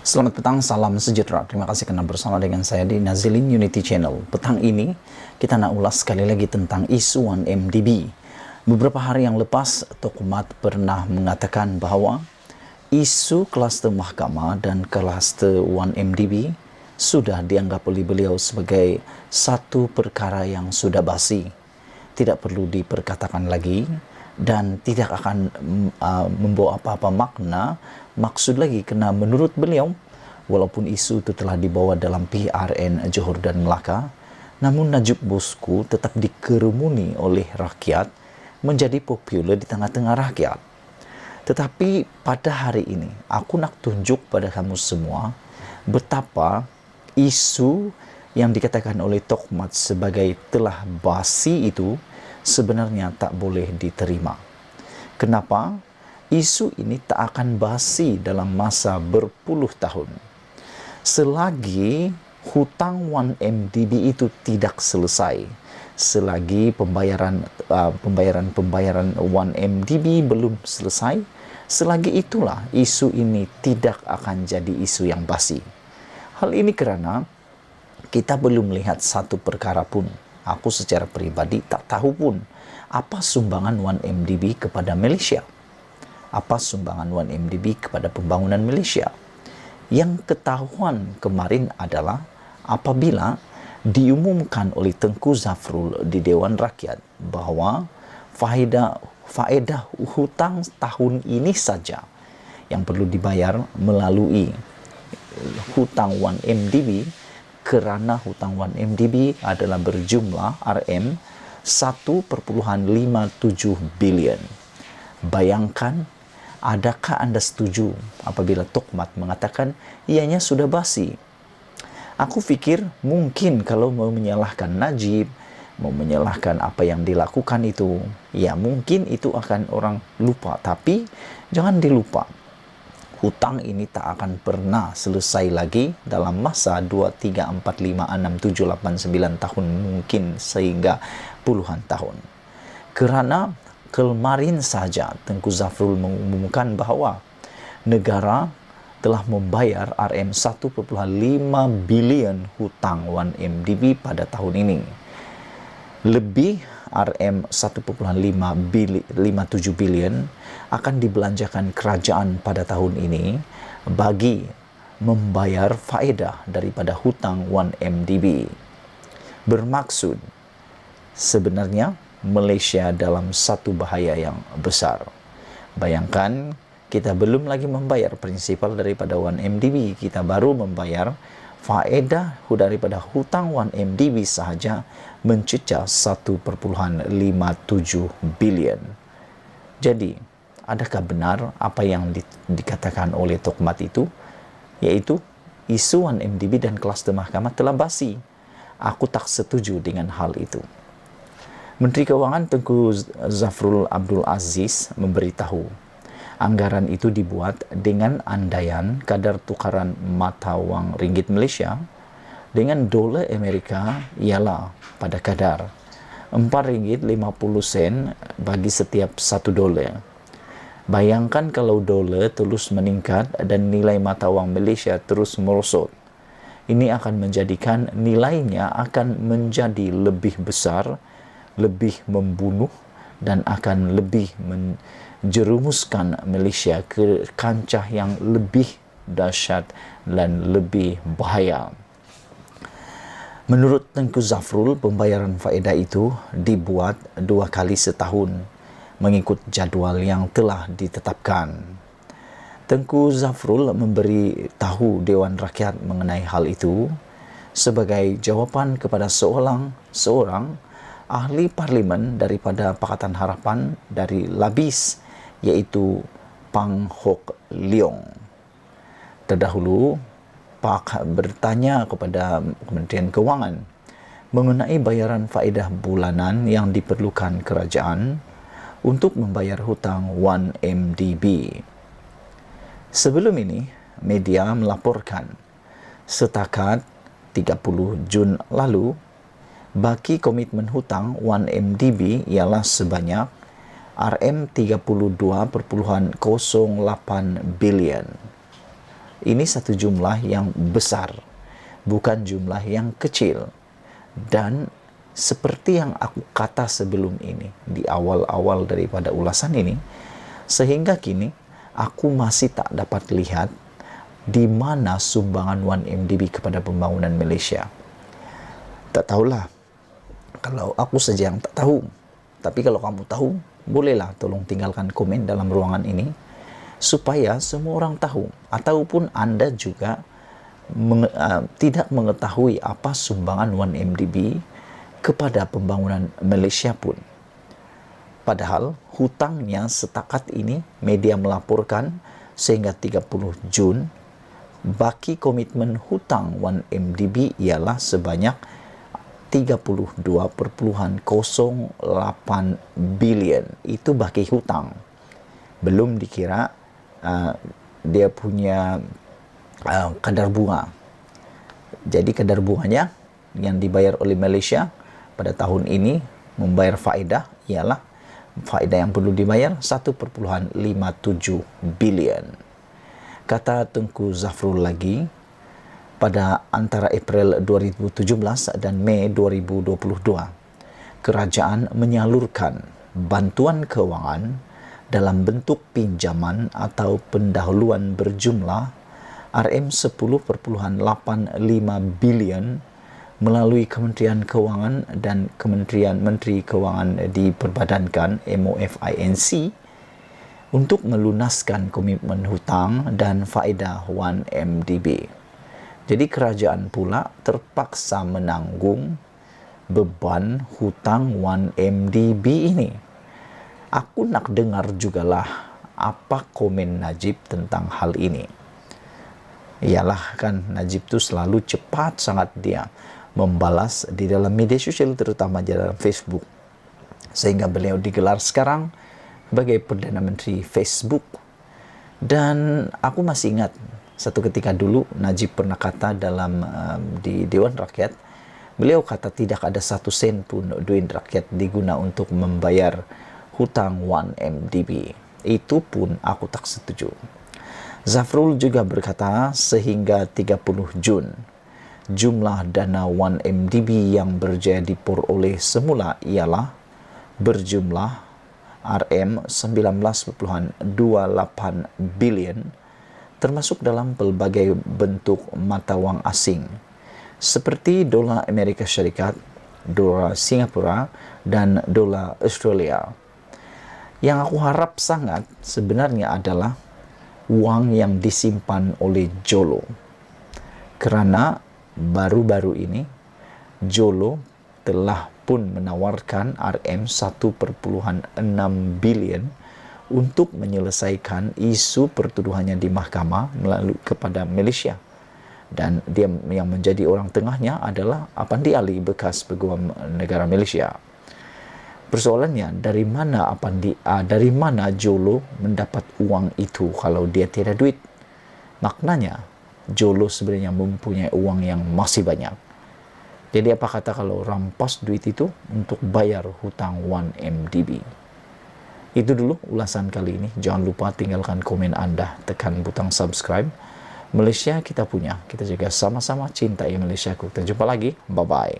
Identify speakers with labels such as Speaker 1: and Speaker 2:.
Speaker 1: Selamat petang, salam sejahtera. Terima kasih karena bersama dengan saya di Nazilin Unity Channel. Petang ini kita nak ulas sekali lagi tentang isu 1MDB. Beberapa hari yang lepas, Tokmat pernah mengatakan bahawa isu kluster mahkamah dan kluster 1MDB sudah dianggap oleh beliau sebagai satu perkara yang sudah basi. Tidak perlu diperkatakan lagi dan tidak akan membawa apa-apa makna maksud lagi, kerana menurut beliau walaupun isu itu telah dibawa dalam PRN Johor dan Melaka, namun Najib Bosku tetap dikerumuni oleh rakyat menjadi popular di tengah-tengah rakyat. Tetapi pada hari ini aku nak tunjuk pada kamu semua betapa isu yang dikatakan oleh Tokmat sebagai telah basi itu sebenarnya tak boleh diterima. Kenapa? Isu ini tak akan basi dalam masa berpuluh tahun. Selagi hutang 1MDB itu tidak selesai, selagi pembayaran 1MDB belum selesai, selagi itulah isu ini tidak akan jadi isu yang basi. Hal ini kerana kita belum melihat satu perkara pun. Aku secara peribadi tak tahu pun apa sumbangan 1MDB kepada Malaysia. Apa sumbangan 1MDB kepada pembangunan Malaysia. Yang ketahuan kemarin adalah apabila diumumkan oleh Tengku Zafrul di Dewan Rakyat bahawa faedah hutang tahun ini saja yang perlu dibayar melalui hutang 1MDB, kerana hutang 1MDB adalah berjumlah RM 1.57 bilion. Bayangkan, adakah anda setuju apabila Tokmat mengatakan ianya sudah basi? Aku fikir mungkin kalau mau menyalahkan Najib, mau menyalahkan apa yang dilakukan itu, ya mungkin itu akan orang lupa. Tapi jangan dilupa, hutang ini tak akan pernah selesai lagi dalam masa 2, 3, 4, 5, 6, 7, 8, 9 tahun, mungkin sehingga puluhan tahun. Kerana kemarin saja Tengku Zafrul mengumumkan bahawa negara telah membayar RM 1.5 bilion hutang 1MDB pada tahun ini. Lebih RM 1.57 bilion akan dibelanjakan kerajaan pada tahun ini bagi membayar faedah daripada hutang 1MDB. Bermaksud sebenarnya Malaysia dalam satu bahaya yang besar. Bayangkan, kita belum lagi membayar prinsipal daripada 1MDB, kita baru membayar faedah daripada hutang 1MDB sahaja mencecah 1.57 bilion. Jadi, adakah benar apa yang dikatakan oleh Tokmat itu, iaitu isu 1MDB dan kluster mahkamah telah basi? Aku tak setuju dengan hal itu. Menteri Kewangan Tengku Zafrul Abdul Aziz memberitahu anggaran itu dibuat dengan andaian kadar tukaran mata wang ringgit Malaysia dengan dolar Amerika ialah pada kadar RM4.50 bagi setiap $1. Bayangkan kalau dolar terus meningkat dan nilai mata wang Malaysia terus merosot. Ini akan menjadikan nilainya akan menjadi lebih besar, lebih membunuh dan akan lebih menjerumuskan Malaysia ke kancah yang lebih dahsyat dan lebih bahaya. Menurut Tengku Zafrul, pembayaran faedah itu dibuat 2 kali setahun mengikut jadual yang telah ditetapkan. Tengku Zafrul memberi tahu Dewan Rakyat mengenai hal itu sebagai jawapan kepada seorang ahli parlimen daripada Pakatan Harapan dari Labis, iaitu Pang Hock Leong. Terdahulu, Pak bertanya kepada Kementerian Kewangan mengenai bayaran faedah bulanan yang diperlukan kerajaan untuk membayar hutang 1MDB. Sebelum ini, media melaporkan setakat 30 Jun lalu, baki komitmen hutang 1MDB ialah sebanyak RM 32.08 bilion. Ini satu jumlah yang besar, bukan jumlah yang kecil. Dan seperti yang aku kata sebelum ini, di awal-awal daripada ulasan ini, sehingga kini aku masih tak dapat lihat di mana sumbangan 1MDB kepada pembangunan Malaysia. Tak tahulah, kalau aku saja yang tak tahu. Tapi kalau kamu tahu, bolehlah tolong tinggalkan komen dalam ruangan ini, supaya semua orang tahu, ataupun Anda juga tidak mengetahui apa sumbangan 1MDB kepada pembangunan Malaysia pun. Padahal hutangnya setakat ini media melaporkan sehingga 30 Jun, baki komitmen hutang 1MDB ialah sebanyak 32.08 bilion. Itu baki hutang. Belum dikira dia punya kadar bunga. Jadi kadar bunganya yang dibayar oleh Malaysia pada tahun ini membayar faedah ialah faedah yang perlu dibayar 1.57 bilion. Kata Tengku Zafrul lagi, pada antara April 2017 dan Mei 2022, kerajaan menyalurkan bantuan kewangan dalam bentuk pinjaman atau pendahuluan berjumlah RM10.85 bilion melalui Kementerian Kewangan dan Kementerian Menteri Kewangan diperbadankan MOFINC untuk melunaskan komitmen hutang dan faedah 1MDB. Jadi kerajaan pula terpaksa menanggung beban hutang 1MDB ini. Aku nak dengar jugalah apa komen Najib tentang hal ini. Ialah kan Najib tu selalu cepat sangat dia membalas di dalam media sosial, terutama di dalam Facebook. Sehingga beliau digelar sekarang sebagai Perdana Menteri Facebook. Dan aku masih ingat satu ketika dulu Najib pernah kata dalam di Dewan Rakyat, beliau kata tidak ada 1 sen pun duit rakyat diguna untuk membayar hutang 1MDB. Itu pun aku tak setuju. Zafrul juga berkata sehingga 30 Jun, jumlah dana 1MDB yang berjaya diperoleh semula ialah berjumlah RM19.28 bilion, termasuk dalam pelbagai bentuk mata wang asing seperti dolar Amerika Syarikat, dolar Singapura, dan dolar Australia. Yang aku harap sangat sebenarnya adalah wang yang disimpan oleh Jolo. Kerana baru-baru ini Jolo telah pun menawarkan RM1.6 bilion untuk menyelesaikan isu pertuduhannya di mahkamah melalui kepada Malaysia. Dan dia yang menjadi orang tengahnya adalah Apandi Ali, bekas Peguam Negara Malaysia. Persoalannya, dari mana Jolo mendapat uang itu kalau dia tiada duit? Maknanya Jolo sebenarnya mempunyai uang yang masih banyak. Jadi apa kata kalau rampas duit itu untuk bayar hutang 1MDB? Itu dulu ulasan kali ini. Jangan lupa tinggalkan komen Anda, tekan butang subscribe. Malaysia kita punya, kita juga sama-sama cintai Malaysia. Kita jumpa lagi. Bye-bye.